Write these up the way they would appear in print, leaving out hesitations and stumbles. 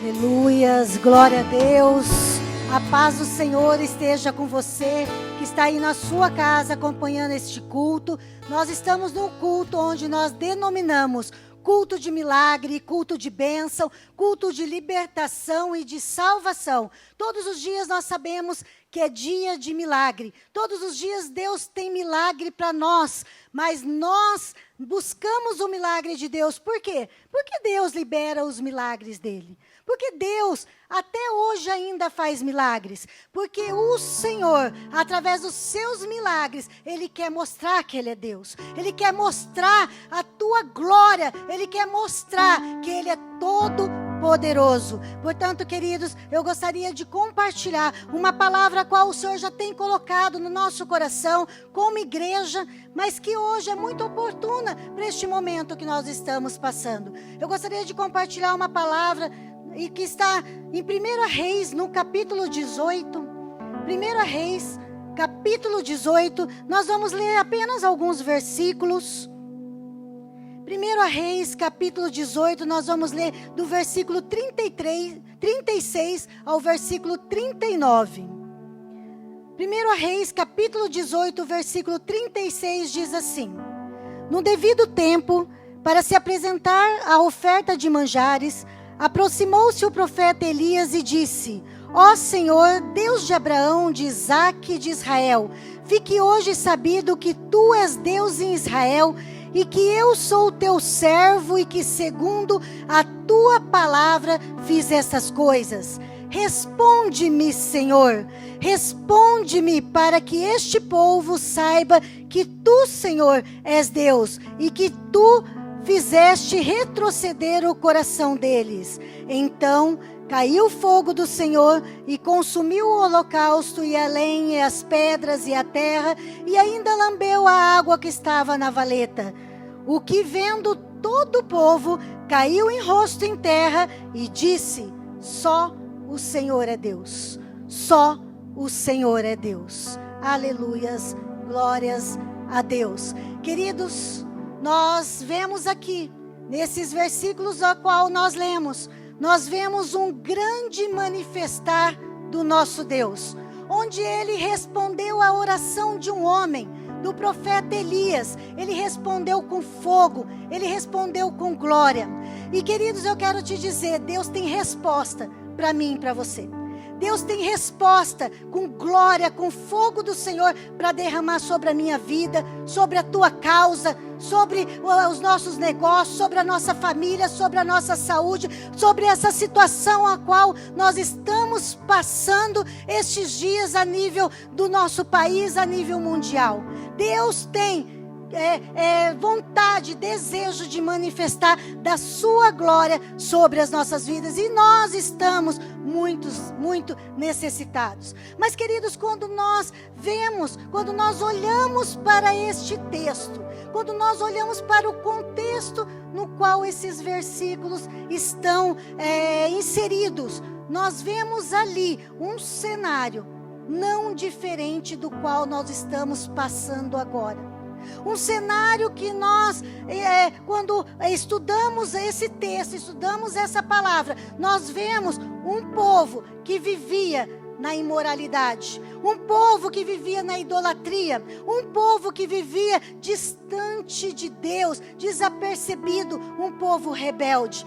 Aleluias, glória a Deus. A paz do Senhor esteja com você que está aí na sua casa acompanhando este culto. Nós estamos num culto onde nós denominamos culto de milagre, culto de bênção, culto de libertação e de salvação. Todos os dias nós sabemos que é dia de milagre. Todos os dias Deus tem milagre para nós, mas nós buscamos o milagre de Deus. Por quê? Porque Deus libera os milagres dele. Porque Deus até hoje ainda faz milagres. Porque o Senhor, através dos seus milagres, Ele quer mostrar que Ele é Deus. Ele quer mostrar a tua glória. Ele quer mostrar que Ele é todo poderoso. Portanto, queridos, eu gostaria de compartilhar uma palavra a qual o Senhor já tem colocado no nosso coração como igreja, mas que hoje é muito oportuna para este momento que nós estamos passando. Eu gostaria de compartilhar uma palavra e que está em 1 Reis, no capítulo 18. 1 Reis, capítulo 18. Nós vamos ler apenas alguns versículos. 1 Reis, capítulo 18, nós vamos ler do versículo 36 ao versículo 39. 1 Reis, capítulo 18, versículo 36 diz assim: No devido tempo, para se apresentar a oferta de manjares, aproximou-se o profeta Elias e disse: Ó Senhor, Deus de Abraão, de Isaque e de Israel, fique hoje sabido que tu és Deus em Israel e que eu sou teu servo e que segundo a tua palavra fiz essas coisas. Responde-me, Senhor, responde-me para que este povo saiba que tu, Senhor, és Deus e que tu fizeste retroceder o coração deles. Então caiu o fogo do Senhor e consumiu o holocausto e a lenha e as pedras e a terra e ainda lambeu a água que estava na valeta. O que vendo todo o povo caiu em rosto em terra e disse: Só o Senhor é Deus. Só o Senhor é Deus. Aleluias, glórias a Deus. Queridos, nós vemos aqui, nesses versículos a qual nós lemos, nós vemos um grande manifestar do nosso Deus, onde Ele respondeu à oração de um homem, do profeta Elias. Ele respondeu com fogo, Ele respondeu com glória. E queridos, eu quero te dizer, Deus tem resposta para mim e para você. Deus tem resposta com glória, com fogo do Senhor para derramar sobre a minha vida, sobre a tua causa, sobre os nossos negócios, sobre a nossa família, sobre a nossa saúde, sobre essa situação a qual nós estamos passando estes dias a nível do nosso país, a nível mundial. Deus tem vontade, desejo de manifestar da sua glória sobre as nossas vidas. E nós estamos muito necessitados. Mas, queridos, quando nós vemos, quando nós olhamos para este texto, quando nós olhamos para o contexto no qual esses versículos estão inseridos, nós vemos ali um cenário não diferente do qual nós estamos passando agora. Um cenário que nós, quando estudamos esse texto, estudamos essa palavra, nós vemos um povo que vivia na imoralidade, um povo que vivia na idolatria, um povo que vivia distante de Deus, desapercebido, um povo rebelde.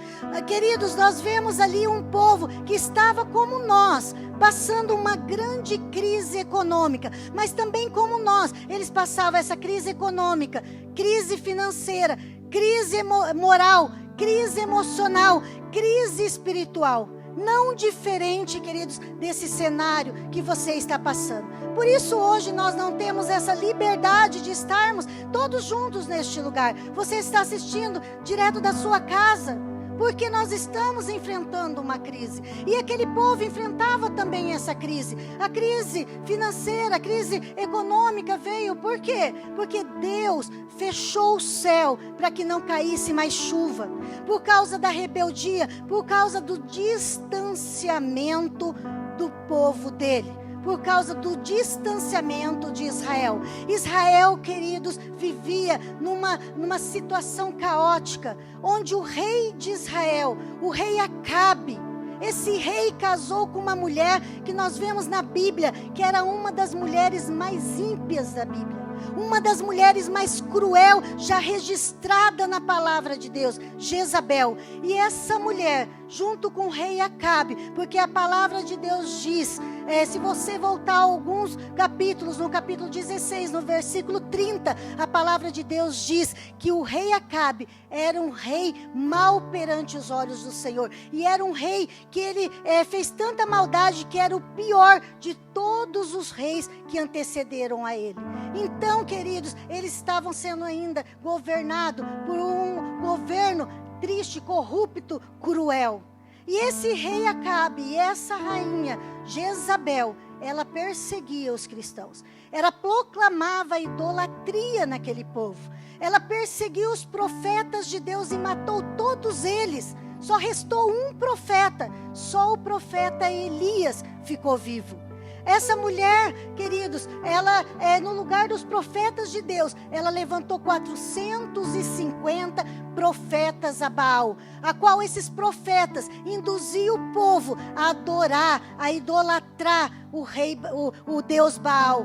Queridos, nós vemos ali um povo que estava como nós, passando uma grande crise econômica, mas também como nós, eles passavam essa crise econômica, crise financeira, crise moral, crise emocional, crise espiritual. Não diferente, queridos, desse cenário que você está passando. Por isso hoje nós não temos essa liberdade de estarmos todos juntos neste lugar. Você está assistindo direto da sua casa, porque nós estamos enfrentando uma crise. E aquele povo enfrentava também essa crise. A crise financeira, a crise econômica veio. Por quê? Porque Deus fechou o céu para que não caísse mais chuva. Por causa da rebeldia, por causa do distanciamento do povo dele. Por causa do distanciamento de Israel. Israel, queridos, vivia numa situação caótica, onde o rei de Israel, o rei Acabe, Esse rei casou com uma mulher que nós vemos na Bíblia, que era uma das mulheres mais ímpias da Bíblia. Uma das mulheres mais cruel já registrada na palavra de Deus, Jezabel. E essa mulher, junto com o rei Acabe, porque a palavra de Deus diz, se você voltar alguns capítulos, no capítulo 16, no versículo 30, a palavra de Deus diz que o rei Acabe era um rei mau perante os olhos do Senhor. E era um rei que ele fez tanta maldade que era o pior de todos os reis que antecederam a ele. Então, queridos, eles estavam sendo ainda governados por um governo triste, corrupto, cruel. E esse rei Acabe e essa rainha Jezabel, ela perseguia os cristãos. Ela proclamava a idolatria naquele povo. Ela perseguiu os profetas de Deus e matou todos eles. Só restou um profeta, só o profeta Elias ficou vivo. Essa mulher, queridos, ela, no lugar dos profetas de Deus, ela levantou 450 profetas a Baal, a qual esses profetas induziam o povo a adorar, a idolatrar o Deus Baal,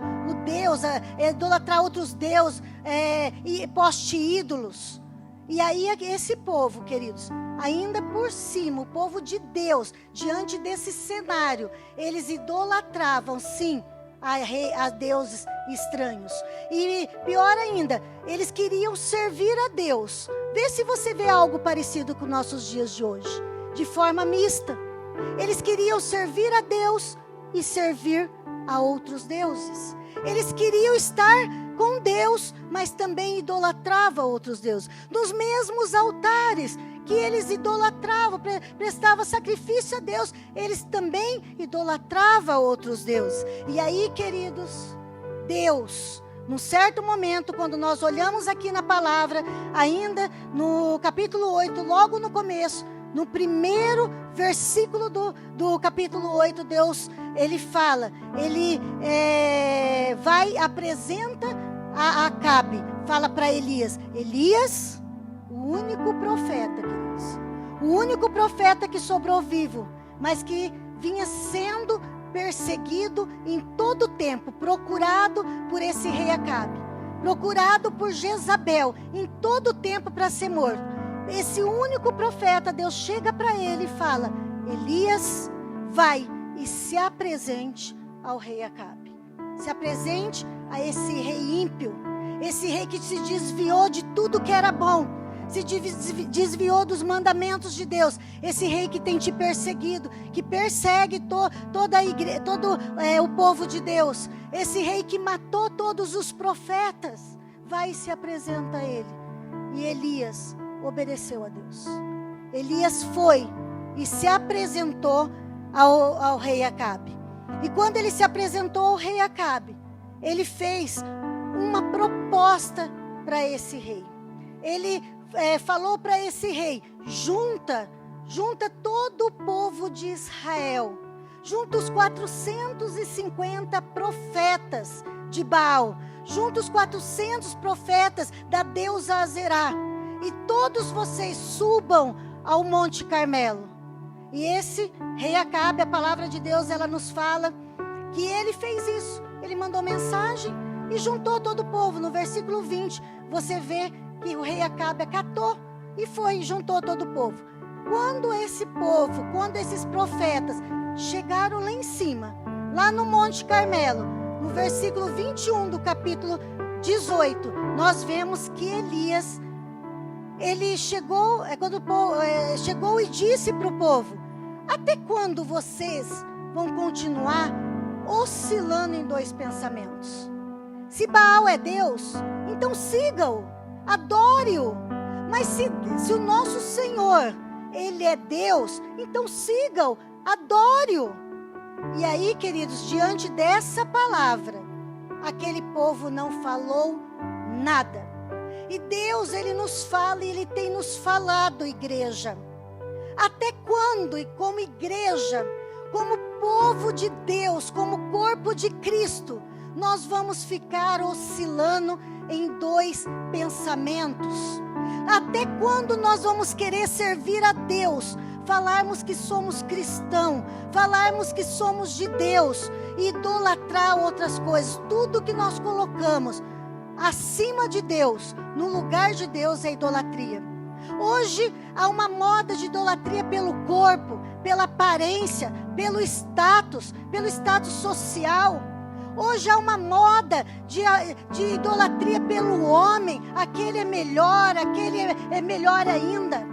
a idolatrar outros deuses, e poste ídolos. E aí esse povo, queridos, ainda por cima, o povo de Deus, diante desse cenário, eles idolatravam, sim, a deuses estranhos. E pior ainda, eles queriam servir a Deus. Vê se você vê algo parecido com nossos dias de hoje, de forma mista. Eles queriam servir a Deus e servir a outros deuses. Eles queriam estar com Deus, mas também idolatravam outros deuses. Nos mesmos altares que eles idolatravam, prestavam sacrifício a Deus, eles também idolatravam outros deuses. E aí, queridos, Deus, num certo momento, quando nós olhamos aqui na palavra, ainda no capítulo 8, logo no começo, no primeiro versículo do capítulo 8, Deus, ele fala, ele apresenta a Acabe, fala para Elias, o único profeta, queridos, o único profeta que sobrou vivo, mas que vinha sendo perseguido em todo o tempo, procurado por esse rei Acabe, procurado por Jezabel em todo o tempo para ser morto. Esse único profeta, Deus chega para ele e fala, Elias, vai e se apresente ao rei Acabe. Se apresente a esse rei ímpio, esse rei que se desviou de tudo que era bom, se desviou dos mandamentos de Deus, esse rei que tem te perseguido, que persegue toda a igreja, todo o povo de Deus, esse rei que matou todos os profetas, vai e se apresenta a ele. E Elias obedeceu a Deus. Elias foi e se apresentou ao rei Acabe. E quando ele se apresentou ao rei Acabe, ele fez uma proposta para esse rei. Ele falou para esse rei, junta todo o povo de Israel, junta os 450 profetas de Baal, junta os 400 profetas da deusa Azerá, e todos vocês subam ao Monte Carmelo. E esse rei Acabe, a palavra de Deus, ela nos fala que ele fez isso. Ele mandou mensagem e juntou todo o povo. No versículo 20, você vê que o rei Acabe acatou e foi e juntou todo o povo. Quando esse povo, quando esses profetas chegaram lá em cima, lá no Monte Carmelo, no versículo 21 do capítulo 18, nós vemos que Elias, ele chegou, chegou e disse para o povo, até quando vocês vão continuar oscilando em dois pensamentos? Se Baal é Deus, então siga-o, adore-o. Mas se o nosso Senhor, Ele é Deus, então siga-o, adore-o. E aí, queridos, diante dessa palavra, aquele povo não falou nada. E Deus, Ele nos fala e Ele tem nos falado, igreja. Até quando, e como igreja, como povo de Deus, como corpo de Cristo, nós vamos ficar oscilando em dois pensamentos? Até quando nós vamos querer servir a Deus falarmos que somos cristãos, falarmos que somos de Deus e idolatrar outras coisas. Tudo que nós colocamos acima de Deus, no lugar de Deus, é idolatria. Hoje há uma moda de idolatria pelo corpo, pela aparência, pelo status social. Hoje há uma moda de idolatria pelo homem. Aquele é melhor, aquele é melhor ainda.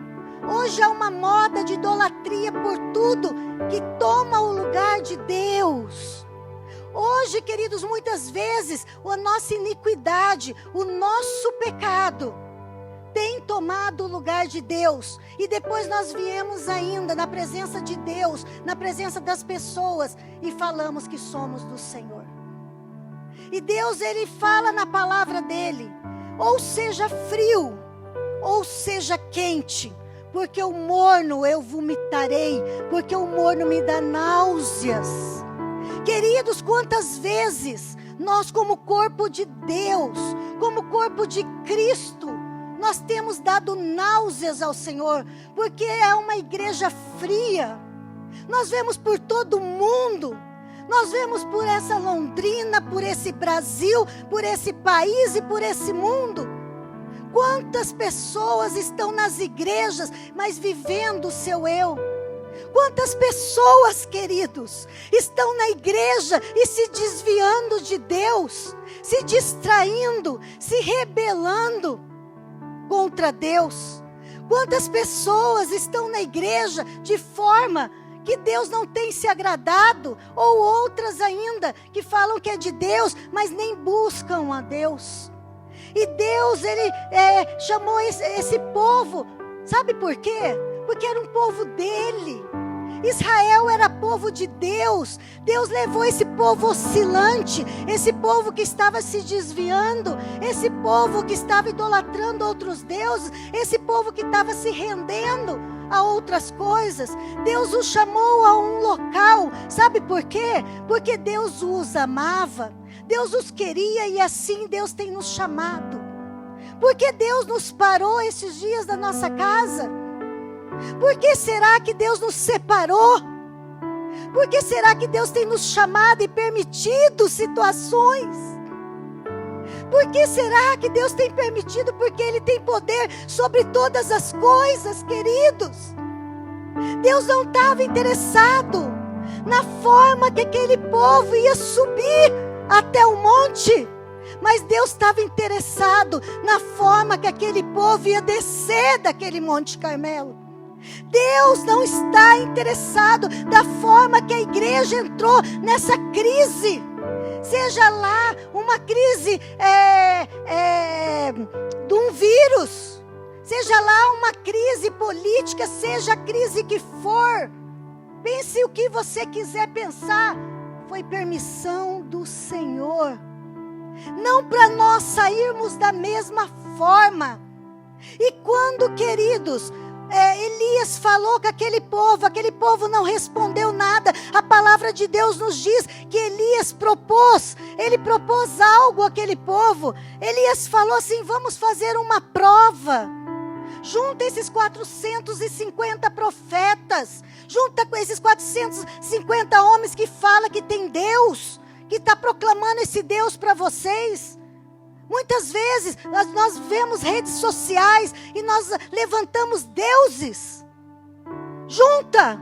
Hoje há uma moda de idolatria por tudo que toma o lugar de Deus. Hoje, queridos, muitas vezes a nossa iniquidade, o nosso pecado tem tomado o lugar de Deus. E depois nós viemos ainda na presença de Deus, na presença das pessoas, e falamos que somos do Senhor. E Deus, Ele fala na palavra dEle, ou seja frio, ou seja quente, porque o morno eu vomitarei, porque o morno me dá náuseas. Queridos, quantas vezes nós, como corpo de Deus, como corpo de Cristo, nós temos dado náuseas ao Senhor, porque é uma igreja fria. Nós vemos por todo o mundo, nós vemos por essa Londrina, por esse Brasil, por esse país e por esse mundo. Quantas pessoas estão nas igrejas, mas vivendo o seu eu? Quantas pessoas, queridos, estão na igreja e se desviando de Deus, se distraindo, se rebelando contra Deus? Quantas pessoas estão na igreja de forma que Deus não tem se agradado, ou outras ainda que falam que é de Deus, mas nem buscam a Deus? E Deus, Ele chamou esse povo, sabe por quê? Porque era um povo dele. Israel era povo de Deus. Deus levou esse povo oscilante, esse povo que estava se desviando, esse povo que estava idolatrando outros deuses, esse povo que estava se rendendo a outras coisas. Deus os chamou a um local, sabe por quê? Porque Deus os amava, Deus os queria, e assim Deus tem nos chamado. Porque Deus nos parou esses dias da nossa casa? Por que será que Deus nos separou? Por que será que Deus tem nos chamado e permitido situações? Por que será que Deus tem permitido? Porque Ele tem poder sobre todas as coisas, queridos. Deus não estava interessado na forma que aquele povo ia subir até o monte, mas Deus estava interessado na forma que aquele povo ia descer daquele Monte Carmelo. Deus não está interessado da forma que a igreja entrou nessa crise. Seja lá uma crise de um vírus, seja lá uma crise política, seja a crise que for. Pense o que você quiser pensar. Foi permissão do Senhor. Não para nós sairmos da mesma forma. E quando, queridos, Elias falou com aquele povo não respondeu nada. A palavra de Deus nos diz que Elias propôs algo àquele povo. Elias falou assim: vamos fazer uma prova. Junta esses 450 profetas, junta com esses 450 homens que falam que tem Deus, que está proclamando esse Deus para vocês. Muitas vezes nós vemos redes sociais e nós levantamos deuses. Junta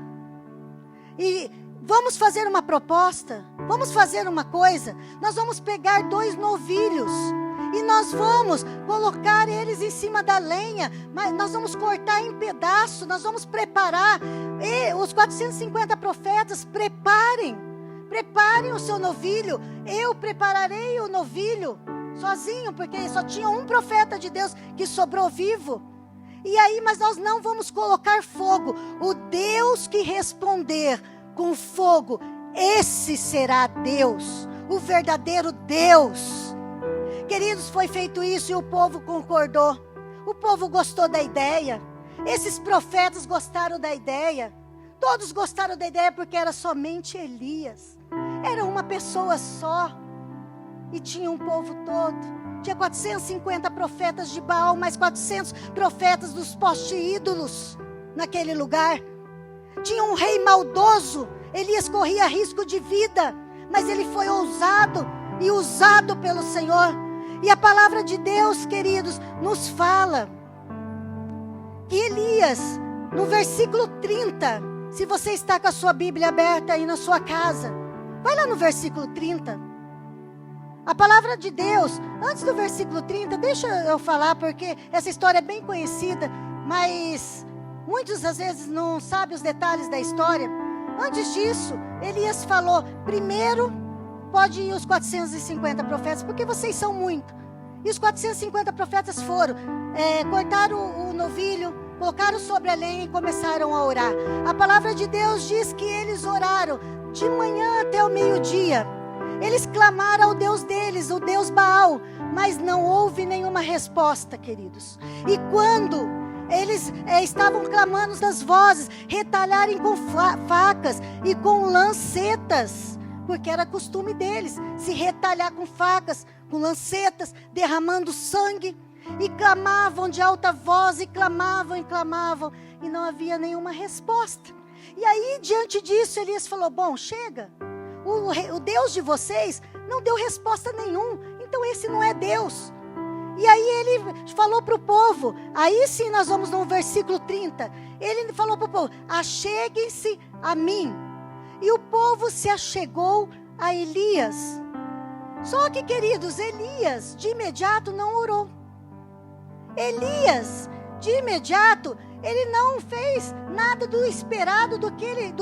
e vamos fazer uma proposta, vamos fazer uma coisa. Nós vamos pegar 2 novilhos e nós vamos colocar eles em cima da lenha, mas nós vamos cortar em pedaços, nós vamos preparar. E os 450 profetas, preparem o seu novilho. Eu prepararei o novilho sozinho, porque só tinha um profeta de Deus que sobrou vivo. E aí, mas nós não vamos colocar fogo. O Deus que responder com fogo, esse será Deus, o verdadeiro Deus. Queridos, foi feito isso e o povo concordou. O povo gostou da ideia. Esses profetas gostaram da ideia. Todos gostaram da ideia porque era somente Elias. Era uma pessoa só. E tinha um povo todo. Tinha 450 profetas de Baal, mais 400 profetas dos postes ídolos naquele lugar. Tinha um rei maldoso. Elias corria risco de vida, mas ele foi ousado e usado pelo Senhor. E a palavra de Deus, queridos, nos fala que Elias, no versículo 30, se você está com a sua Bíblia aberta aí na sua casa, vai lá no versículo 30. A palavra de Deus, antes do versículo 30, deixa eu falar, porque essa história é bem conhecida, mas muitos às vezes não sabem os detalhes da história. Antes disso, Elias falou: primeiro pode ir os 450 profetas, porque vocês são muito. E os 450 profetas foram, cortaram o novilho, colocaram sobre a lenha e começaram a orar. A palavra de Deus diz que eles oraram de manhã até o meio-dia. Eles clamaram ao Deus deles, o Deus Baal, mas não houve nenhuma resposta, queridos. E quando eles estavam clamando das vozes, retalharem com facas e com lancetas, porque era costume deles se retalhar com facas, com lancetas, derramando sangue, e clamavam de alta voz, e clamavam, e não havia nenhuma resposta. E aí, diante disso, Elias falou: bom, chega, o Deus de vocês não deu resposta nenhuma, então esse não é Deus. E aí ele falou para o povo, aí sim nós vamos no versículo 30, ele falou para o povo: acheguem-se a mim. E o povo se achegou a Elias. Só que, queridos, Elias de imediato não orou. Elias de imediato, ele não fez nada do esperado do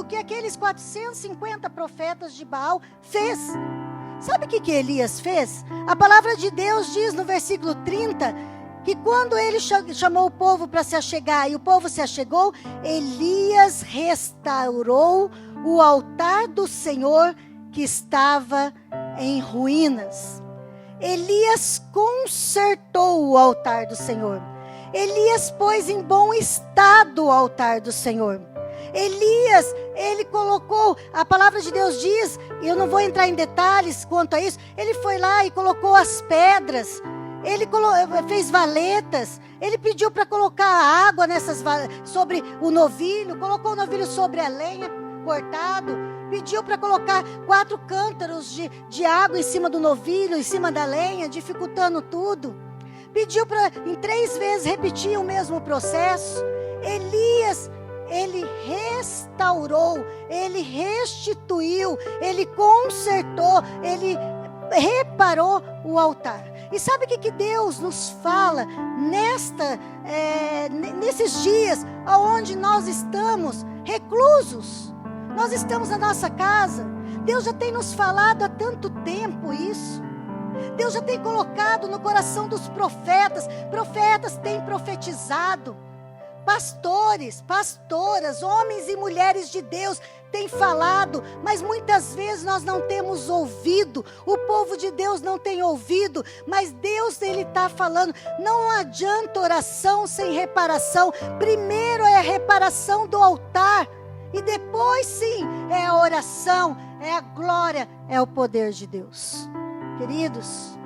que aqueles 450 profetas de Baal fez. Sabe o que Elias fez? A palavra de Deus diz no versículo 30, que quando ele chamou o povo para se achegar, e o povo se achegou, Elias restaurou o altar do Senhor que estava em ruínas. Elias consertou o altar do Senhor. Elias pôs em bom estado o altar do Senhor. Elias, ele colocou, a palavra de Deus diz, e eu não vou entrar em detalhes quanto a isso, ele foi lá e colocou as pedras, ele fez valetas, ele pediu para colocar água sobre o novilho, colocou o novilho sobre a lenha, cortado, pediu para colocar 4 cântaros de água em cima do novilho, em cima da lenha, dificultando tudo. Pediu para em 3 vezes repetir o mesmo processo. Elias, ele restaurou, ele restituiu, ele consertou, ele reparou o altar. E sabe o que Deus nos fala nesses dias onde nós estamos reclusos? Nós estamos na nossa casa. Deus já tem nos falado há tanto tempo isso. Deus já tem colocado no coração dos profetas. Profetas têm profetizado. Pastores, pastoras, homens e mulheres de Deus têm falado, mas muitas vezes nós não temos ouvido. O povo de Deus não tem ouvido, mas Deus, ele está falando. Não adianta oração sem reparação. Primeiro é a reparação do altar, e depois sim é a oração, é a glória, é o poder de Deus. Queridos,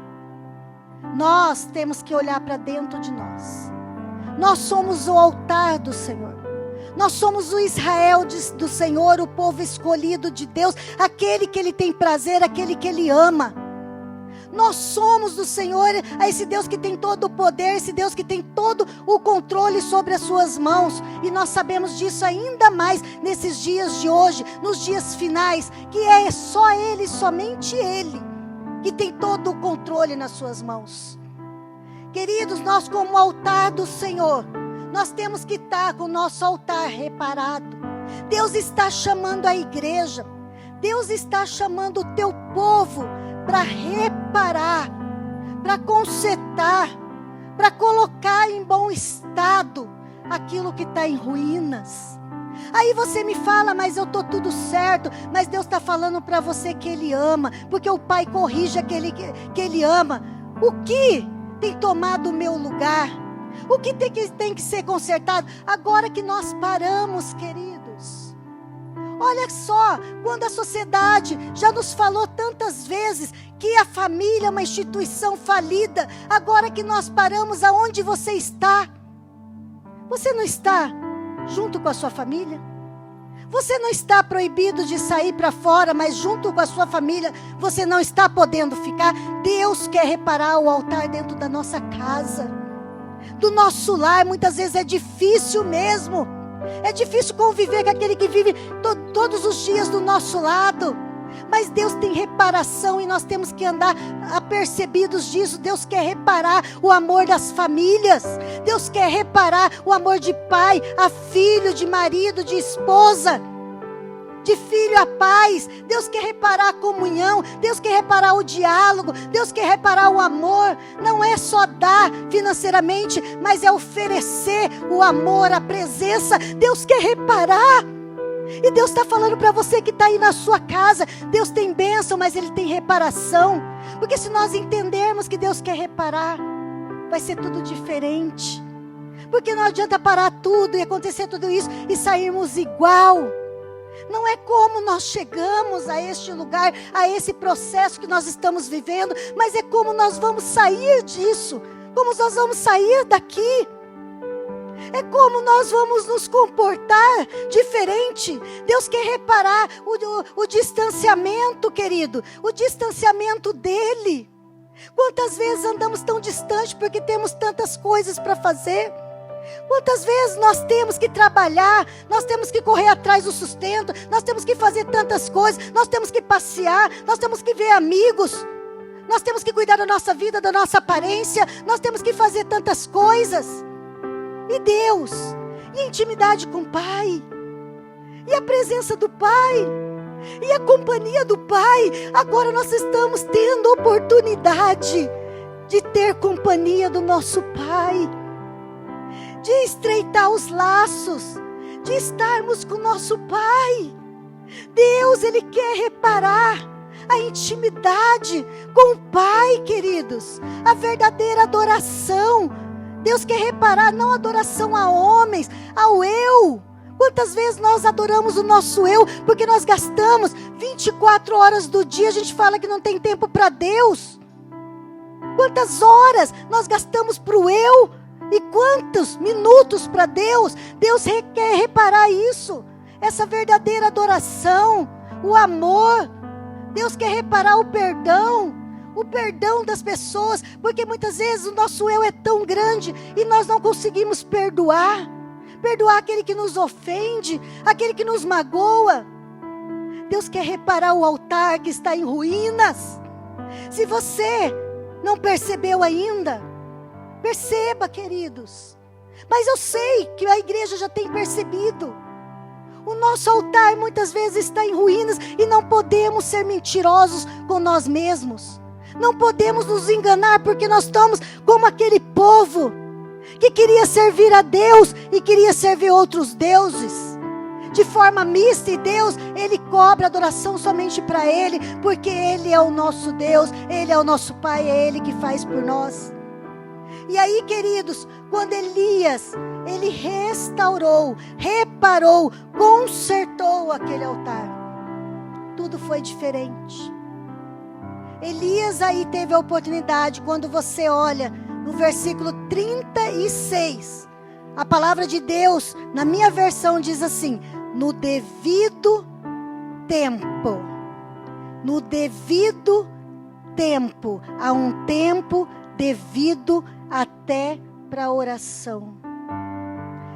nós temos que olhar para dentro de nós. Nós somos o altar do Senhor. Nós somos o Israel do Senhor, o povo escolhido de Deus, aquele que Ele tem prazer, aquele que Ele ama. Nós somos do Senhor, esse Deus que tem todo o poder, esse Deus que tem todo o controle sobre as suas mãos. E nós sabemos disso ainda mais nesses dias de hoje, nos dias finais, que é só Ele, somente Ele, que tem todo o controle nas suas mãos. Queridos, nós como altar do Senhor, nós temos que estar com o nosso altar reparado. Deus está chamando a igreja, Deus está chamando o teu povo para reparar, para consertar, para colocar em bom estado aquilo que está em ruínas. Aí você me fala: mas eu estou tudo certo. Mas Deus está falando para você que Ele ama, porque o Pai corrige aquele que Ele ama. O que tem tomado o meu lugar? O que tem que ser consertado? Agora que nós paramos, queridos. Olha só, quando a sociedade já nos falou tantas vezes que a família é uma instituição falida, agora que nós paramos, aonde você está? Você não está junto com a sua família? Você não está proibido de sair para fora, mas junto com a sua família, você não está podendo ficar. Deus quer reparar o altar dentro da nossa casa, do nosso lar. Muitas vezes é difícil mesmo. É difícil conviver com aquele que vive todos os dias do nosso lado. Mas Deus tem reparação e nós temos que andar apercebidos disso. Deus quer reparar o amor das famílias. Deus quer reparar o amor de pai a filho, de marido, de esposa, de filho a pais. Deus quer reparar a comunhão. Deus quer reparar o diálogo. Deus quer reparar o amor. Não é só dar financeiramente, mas é oferecer o amor, a presença. Deus quer reparar. E Deus está falando para você que está aí na sua casa. Deus tem bênção, mas Ele tem reparação. Porque se nós entendermos que Deus quer reparar, vai ser tudo diferente. Porque não adianta parar tudo e acontecer tudo isso e sairmos igual. Não é como nós chegamos a este lugar, a esse processo que nós estamos vivendo, mas é como nós vamos sair disso. Como nós vamos sair daqui. É como nós vamos nos comportar diferente. Deus quer reparar o distanciamento, querido. O distanciamento dEle. Quantas vezes andamos tão distante porque temos tantas coisas para fazer? Quantas vezes nós temos que trabalhar, nós temos que correr atrás do sustento, nós temos que fazer tantas coisas, nós temos que passear, nós temos que ver amigos, nós temos que cuidar da nossa vida, da nossa aparência, nós temos que fazer tantas coisas. E Deus, e a intimidade com o Pai, e a presença do Pai, e a companhia do Pai. Agora nós estamos tendo oportunidade de ter companhia do nosso Pai, de estreitar os laços, de estarmos com o nosso Pai. Deus, Ele quer reparar a intimidade com o Pai, queridos, a verdadeira adoração. Deus quer reparar não a adoração a homens, ao eu. Quantas vezes nós adoramos o nosso eu, porque nós gastamos 24 horas do dia, a gente fala que não tem tempo para Deus. Quantas horas nós gastamos para o eu, e quantos minutos para Deus? Deus quer reparar isso, essa verdadeira adoração, o amor. Deus quer reparar o perdão das pessoas, porque muitas vezes o nosso eu é tão grande e nós não conseguimos perdoar aquele que nos ofende, aquele que nos magoa. Deus quer reparar o altar que está em ruínas. Se você não percebeu ainda, perceba, queridos. Mas eu sei que a igreja já tem percebido. O nosso altar muitas vezes está em ruínas e não podemos ser mentirosos com nós mesmos. Não podemos nos enganar, porque nós estamos como aquele povo que queria servir a Deus e queria servir outros deuses de forma mista, e Deus, Ele cobra adoração somente para Ele, porque Ele é o nosso Deus, Ele é o nosso Pai, é Ele que faz por nós. E aí, queridos, quando Elias, ele restaurou, reparou, consertou aquele altar, tudo foi diferente. Elias aí teve a oportunidade. Quando você olha no versículo 36, a palavra de Deus, na minha versão, diz assim: no devido tempo. No devido tempo. Há um tempo devido até para a oração,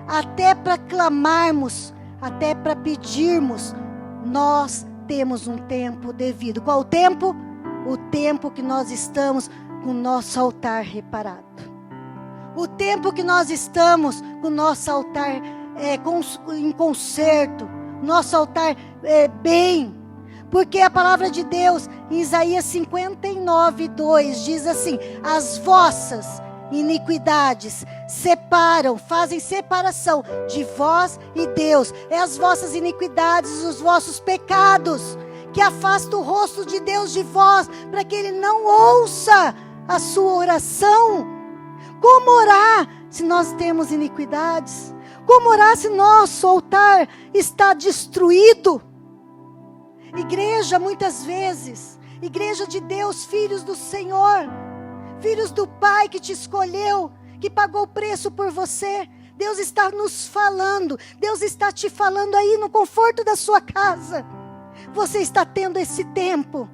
até para clamarmos, até para pedirmos. Nós temos um tempo devido. Qual o tempo? O tempo que nós estamos com o nosso altar reparado. O tempo que nós estamos com o nosso altar em conserto. Nosso altar bem. Porque a palavra de Deus, em Isaías 59:2, diz assim: as vossas iniquidades separam, fazem separação de vós e Deus. É as vossas iniquidades, os vossos pecados, que afasta o rosto de Deus de vós, para que Ele não ouça a sua oração. Como orar se nós temos iniquidades? Como orar se nosso altar está destruído? Igreja, muitas vezes, igreja de Deus, filhos do Senhor, filhos do Pai que te escolheu, que pagou o preço por você, Deus está nos falando. Deus está te falando aí no conforto da sua casa. Você está tendo esse tempo.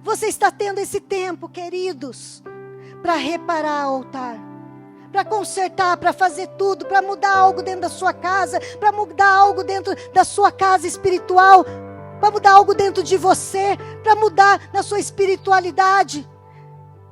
Você está tendo esse tempo, queridos, para reparar o altar, para consertar, para fazer tudo, para mudar algo dentro da sua casa, para mudar algo dentro da sua casa espiritual, para mudar algo dentro de você, para mudar na sua espiritualidade.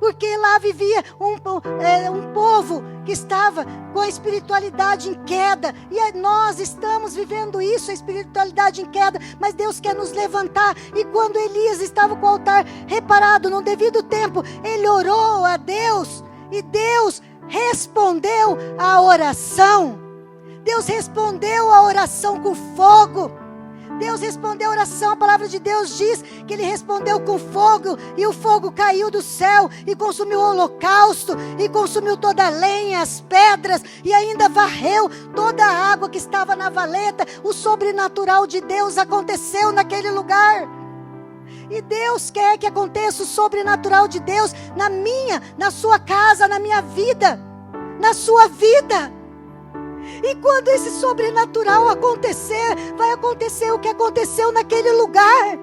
Porque lá vivia um povo que estava com a espiritualidade em queda. E nós estamos vivendo isso, a espiritualidade em queda. Mas Deus quer nos levantar. E quando Elias estava com o altar reparado no devido tempo, ele orou a Deus. E Deus respondeu a oração. Deus respondeu a oração com fogo. Deus respondeu a oração, a palavra de Deus diz que ele respondeu com fogo, e o fogo caiu do céu, e consumiu o holocausto, e consumiu toda a lenha, as pedras, e ainda varreu toda a água que estava na valeta. O sobrenatural de Deus aconteceu naquele lugar. E Deus quer que aconteça o sobrenatural de Deus na sua casa, na minha vida, na sua vida. E quando esse sobrenatural acontecer, vai acontecer o que aconteceu naquele lugar.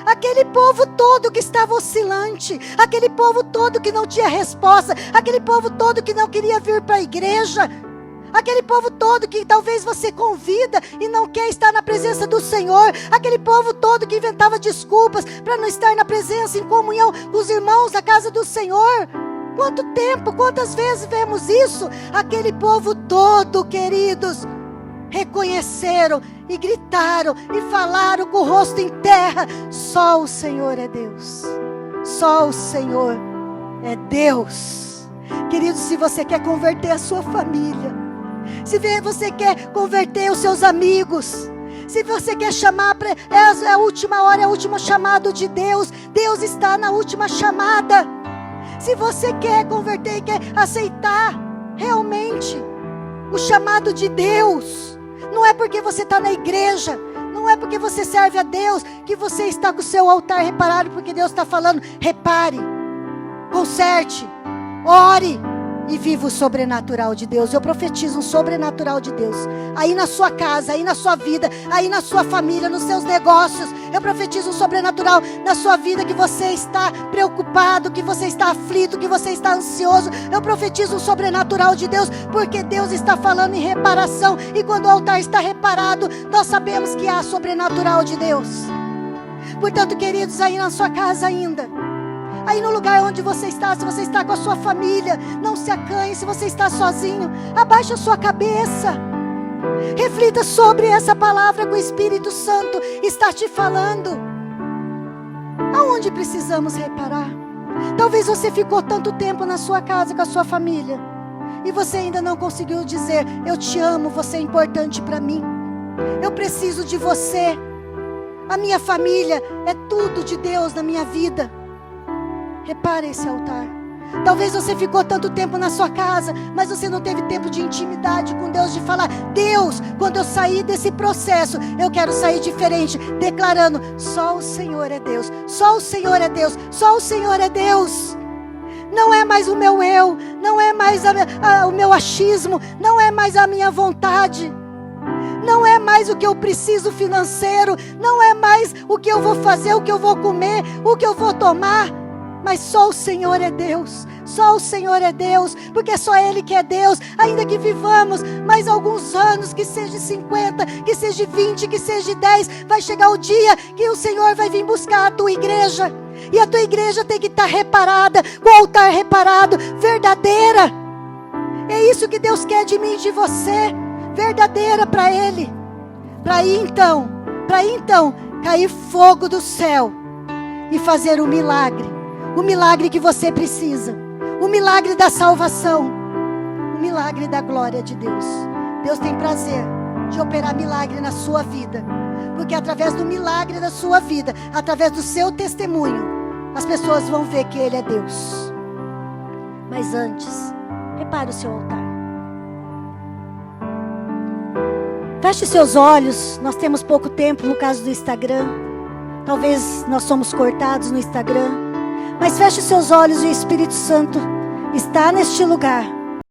Aquele povo todo que estava oscilante, aquele povo todo que não tinha resposta, aquele povo todo que não queria vir para a igreja, aquele povo todo que talvez você convida e não quer estar na presença do Senhor, aquele povo todo que inventava desculpas para não estar na presença, em comunhão com os irmãos da casa do Senhor. Quanto tempo, quantas vezes vemos isso? Aquele povo todo, queridos, reconheceram e gritaram e falaram com o rosto em terra: só o Senhor é Deus. Só o Senhor é Deus. Queridos, se você quer converter a sua família, se você quer converter os seus amigos, se você quer chamar, é a última hora, é o último chamado de Deus. Deus está na última chamada. Se você quer converter e quer aceitar realmente o chamado de Deus, não é porque você está na igreja, não é porque você serve a Deus que você está com o seu altar reparado, porque Deus está falando: repare, conserte, ore e viva o sobrenatural de Deus. Eu profetizo um sobrenatural de Deus aí na sua casa, aí na sua vida, aí na sua família, nos seus negócios. Eu profetizo um sobrenatural na sua vida, que você está preocupado, que você está aflito, que você está ansioso. Eu profetizo um sobrenatural de Deus, porque Deus está falando em reparação. E quando o altar está reparado, nós sabemos que há sobrenatural de Deus. Portanto, queridos, aí na sua casa ainda, aí no lugar onde você está, se você está com a sua família, não se acanhe. Se você está sozinho, abaixe a sua cabeça. Reflita sobre essa palavra que o Espírito Santo está te falando. Aonde precisamos reparar? Talvez você ficou tanto tempo na sua casa com a sua família e você ainda não conseguiu dizer: eu te amo, você é importante para mim, eu preciso de você, a minha família é tudo de Deus na minha vida. Repare esse altar. Talvez você ficou tanto tempo na sua casa, mas você não teve tempo de intimidade com Deus, de falar: Deus, quando eu sair desse processo, eu quero sair diferente, declarando: só o Senhor é Deus, só o Senhor é Deus, só o Senhor é Deus. Não é mais o meu eu, não é mais o meu achismo, não é mais a minha vontade, não é mais o que eu preciso financeiro, não é mais o que eu vou fazer, o que eu vou comer, o que eu vou tomar. Mas só o Senhor é Deus, só o Senhor é Deus, porque é só Ele que é Deus. Ainda que vivamos mais alguns anos, que seja 50, que seja 20, que seja 10, vai chegar o dia que o Senhor vai vir buscar a tua igreja. E a tua igreja tem que estar reparada, com o altar reparado, verdadeira. É isso que Deus quer de mim e de você, verdadeira para Ele. Para aí então cair fogo do céu e fazer o milagre que você precisa, o milagre da salvação, o milagre da glória de Deus. Deus tem prazer de operar milagre na sua vida, porque através do milagre da sua vida, através do seu testemunho, as pessoas vão ver que Ele é Deus. Mas antes, repare o seu altar. Feche seus olhos. Nós temos pouco tempo no caso do Instagram. Talvez nós somos cortados no Instagram. Mas feche seus olhos e o Espírito Santo está neste lugar.